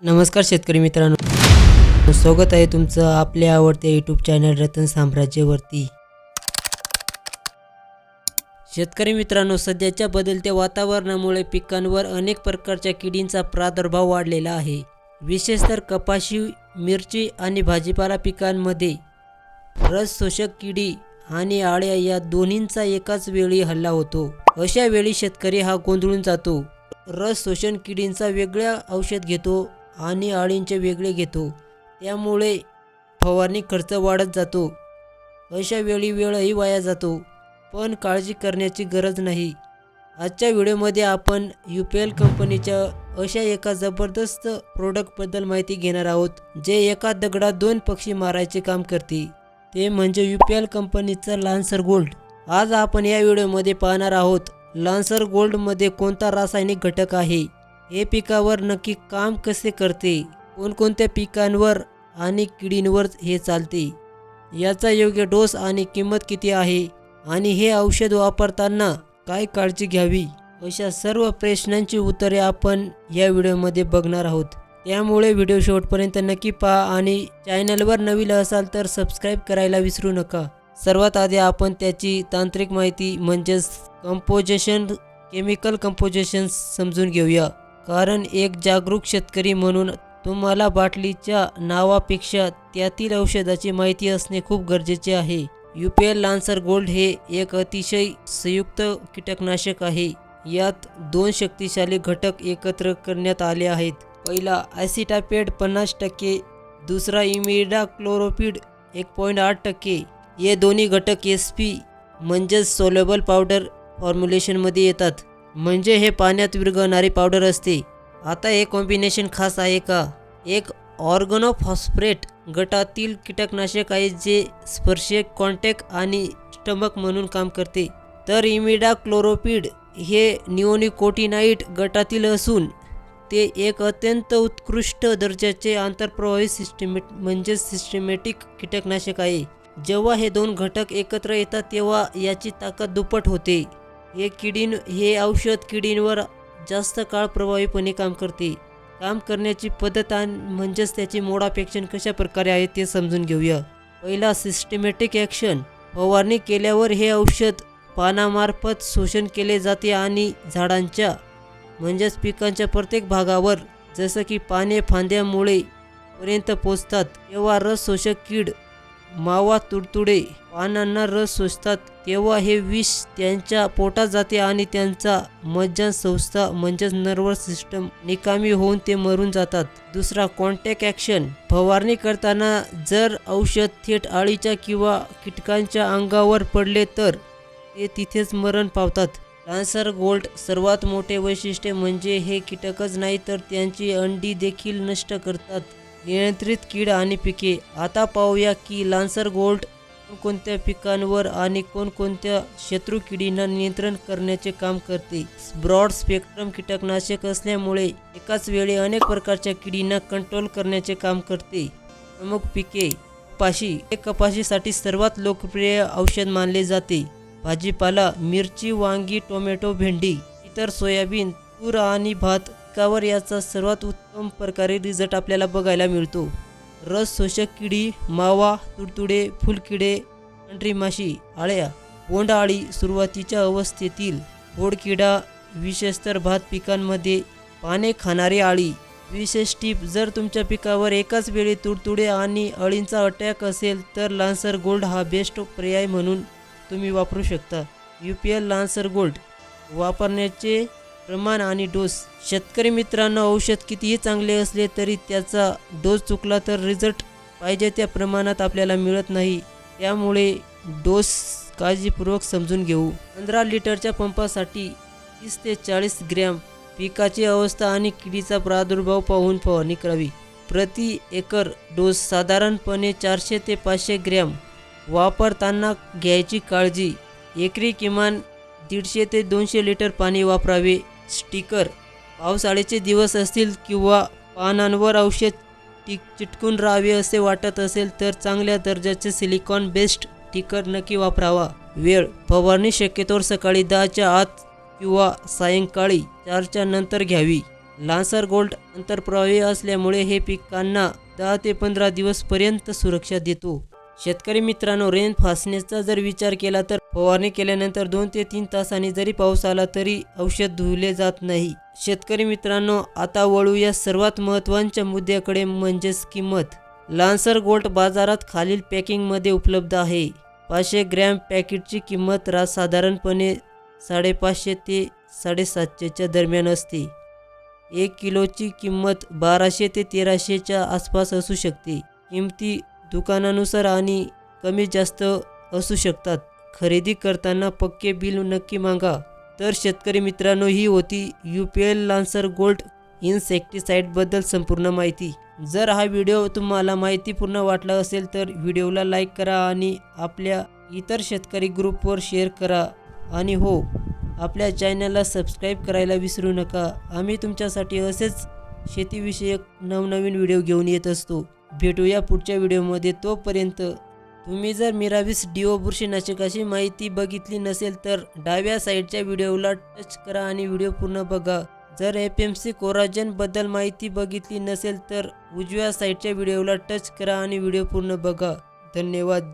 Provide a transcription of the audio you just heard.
नमस्कार शेतकरी मित्रांनो, स्वागत आहे तुमचं आपल्या आवडत्या यूट्यूब चॅनल रतन साम्राज्यवरती। शेतकरी मित्रांनो, सध्याच्या बदलत्या वातावरणामुळे पिकांवर अनेक प्रकारच्या किडींचा प्रादुर्भाव वाढलेला आहे। विशेषतः कपाशी, मिरची आणि भाजीपाला पिकांमध्ये रस शोषक किडी आणि आळ्या या दोन्हींचा एकाच वेळी हल्ला होतो। अशा वेळी शेतकरी हा गोंधळून जातो। रस शोषण किडींचा वेगळा औषध घेतो आणि आळींचे वेगळे घेतो, त्यामुळे फवारणी खर्च वाढत जातो। अशा वेळी वेळही वाया जातो, पण काळजी करण्याची गरज नाही। आजच्या व्हिडिओमध्ये आपण UPL कंपनीच्या अशा एका जबरदस्त प्रोडक्टबद्दल माहिती घेणार आहोत, जे एका दगडात दोन पक्षी मारायचे काम करते। ते म्हणजे UPL कंपनीचा लान्सर गोल्ड। आज आपण या व्हिडिओमध्ये पाहणार आहोत लान्सर गोल्डमध्ये कोणता रासायनिक घटक आहे, हे पिकावर नक्की काम कसे करते, कोणकोणत्या पिकांवर आणि किडींवर हे चालते, याचा योग्य डोस आणि किंमत किती आहे, आणि हे औषध वापरताना काय काळजी घ्यावी, अशा सर्व प्रश्नांची उत्तरे आपण या व्हिडिओमध्ये बघणार आहोत। त्यामुळे व्हिडिओ शेवटपर्यंत नक्की पहा आणि चॅनलवर नवीन असाल तर सबस्क्राईब करायला विसरू नका। सर्वात आधी आपण त्याची तांत्रिक माहिती म्हणजेच कंपोजिशन, केमिकल कंपोजिशन समजून घेऊया, कारण एक जागरूक शेतकरी म्हणून तुम्हाला बाटलीच्या नावापेक्षा त्यातील औषधाची माहिती असणे खूप गरजेचे आहे। UPL लान्सर गोल्ड हे एक अतिशय संयुक्त कीटकनाशक आहे। यात दोन शक्तिशाली घटक एकत्र करण्यात आले आहेत। पहिला ॲसिटापेट 50%, दुसरा इमिडाक्लोप्रिड 1.8%। हे दोन्ही घटक SP म्हणजेच सोल्युबल पावडर फॉर्म्युलेशनमध्ये येतात, म्हणजे हे पाण्यात विरघळणारी पावडर असते। आता हे कॉम्बिनेशन खास आहे का? एक ऑर्गनोफॉस्फेट गटातील कीटकनाशक आहे, जे स्पर्शक, कॉन्टॅक्ट आणि स्टमक म्हणून काम करते। तर इमिडाक्लोप्रिड हे निओनिकोटिनाइड गटातील असून ते एक अत्यंत उत्कृष्ट दर्जाचे आंतरप्रवाही सिस्टमॅटिक कीटकनाशक आहे। जेव्हा हे दोन घटक एकत्र येतात तेव्हा याची ताकद दुप्पट होते। हे औषध किडींवर जास्त काळ प्रभावीपणे काम करते। काम करण्याची पद्धत म्हणजेच त्याची मोड ऑफ ॲक्शन कशा प्रकारे आहे ते समजून घेऊया। पहिला सिस्टमॅटिक ॲक्शन। फवारणी केल्यावर हे औषध पानामार्फत शोषण केले जाते आणि झाडांच्या म्हणजेच पिकांच्या प्रत्येक भागावर, जसं की पाने, फांद्या, मुळे पर्यंत पोचतात। तेव्हा रस शोषक कीड, मावा, तुडतुडे पानांना रस शोषतात, तेव्हा हे विष त्यांच्या पोटात जाते आणि त्यांचा मज्जासंस्था म्हणजेच नर्वस सिस्टम निकामी होऊन ते मरून जातात। दुसरा कॉन्टॅक्ट ॲक्शन। फवारणी करताना जर औषध थेट आळीच्या किंवा कीटकांच्या अंगावर पडले तर ते तिथेच मरण पावतात। लान्सर गोल्ड सर्वात मोठे वैशिष्ट्य म्हणजे हे कीटकच नाही तर त्यांची अंडी देखील नष्ट करतात। नियंत्रित कीड आणि पिके। आता पाहूया की लान्सर गोल्ड कोणकोणत्या पिकांवर आणि कोणकोणत्या शत्रू किडींना नियंत्रण करण्याचे काम करते। ब्रॉड स्पेक्ट्रम कीटकनाशक असल्यामुळे एकाच वेळी अनेक प्रकारच्या किडींना कंट्रोल करण्याचे काम करते। प्रमुख पिके। कपाशी हे कपाशीसाठी सर्वात लोकप्रिय औषध मानले जाते। भाजीपाला, मिरची, वांगी, टोमॅटो, भेंडी, इतर सोयाबीन, तूर आणि भात पिकावर याचा सर्वात उत्तम प्रकारे रिझल्ट आपल्याला बघायला मिळतो। रस शोषक किडी, मावा, तुडतुडे, फुलकिडे, पांढरी माशी, आळ्या, बोंडअळी सुरुवातीच्या अवस्थेतील, खोडकिडा विशेषतः भात पिकांमध्ये, पाने खाणारी अळी। विशेष टीप, जर तुमच्या पिकावर एकाच वेळी तुडतुडे आणि अळींचा अटॅक असेल तर लान्सर गोल्ड हा बेस्ट पर्याय म्हणून तुम्ही वापरू शकता। UPL लान्सर गोल्ड वापरण्याचे प्रमाण आणि डोस। शेतकरी मित्रांनो, औषध कितीही चांगले असले तरी त्याचा डोस चुकला तर रिझल्ट पाहिजे त्या प्रमाणात आपल्याला मिळत नाही, त्यामुळे डोस काळजीपूर्वक समजून घेऊ। 15 लिटरच्या पंपासाठी 30 ते 40 ग्रॅम। पिकाची अवस्था आणि किडीचा प्रादुर्भाव पाहून फवारणी करावी। प्रति एकर डोस साधारणपणे 400 ते 500 ग्रॅम। वापरताना घ्यायची काळजी, एकरी किमान 150 ते 200 लिटर पाणी वापरावे। स्टिकर। पावसाळ्याचे दिवस असतील किंवा पानांवर औषध चिटकून राहावे असे वाटत असेल तर चांगल्या दर्जाचे सिलिकॉन बेस्ड स्टिकर नक्की वापरावा। वेळ। फवारणी शक्यतोवर सकाळी 10च्या आत किंवा सायंकाळी 4च्या नंतर घ्यावी। लान्सर गोल्ड अंतर्प्रवाही असल्यामुळे हे पिकांना 10 ते 15 दिवसपर्यंत सुरक्षा देतो. शेतकरी मित्रांनो, रेन फासनेसचा जर विचार केला तर फवारणी केल्यानंतर 2 ते 3 तासांनी जरी पाऊस आला तरी औषध धुवले जात नाही. शेतकरी मित्रांनो, आता वळू या सर्वात महत्त्वाच्या मुद्द्याकडे, म्हणजेच किंमत. लान्सर गोल्ड बाजारात खालील पॅकिंगमध्ये उपलब्ध आहे. 500 ग्रॅम पॅकेटची किंमत साधारणपणे 550 ते 750 दरम्यान असते. 1 किलोची किंमत 1200 ते 1300च्या आसपास असू शकते. किमती दुकानानुसार आणि कमी जास्त असू शकतात. खरेदी करताना पक्के बिल नक्की मागा. तर शेतकरी मित्रांनो, ही होती UPL लान्सर गोल्ड इन्सेक्टिसाइडबद्दल संपूर्ण माहिती. जर हा व्हिडिओ तुम्हाला माहितीपूर्ण वाटला असेल तर व्हिडिओला लाईक करा आणि आपल्या इतर शेतकरी ग्रुपवर शेअर करा. आणि हो, आपल्या चॅनलला सबस्क्राईब करायला विसरू नका. आम्ही तुमच्यासाठी असेच शेतीविषयक नवनवीन व्हिडिओ घेऊन येत असतो. भेटूया पुढच्या व्हिडिओमध्ये. तोपर्यंत तुम्ही जर मिराविस डिओ बुरशीनाशकाची माहिती बघितली नसेल तर डाव्या साईडच्या व्हिडिओला टच करा आणि व्हिडिओ पूर्ण बघा. जर FMC कोराजनबद्दल माहिती बघितली नसेल तर उजव्या साईडच्या व्हिडिओला टच करा आणि व्हिडिओ पूर्ण बघा. धन्यवाद.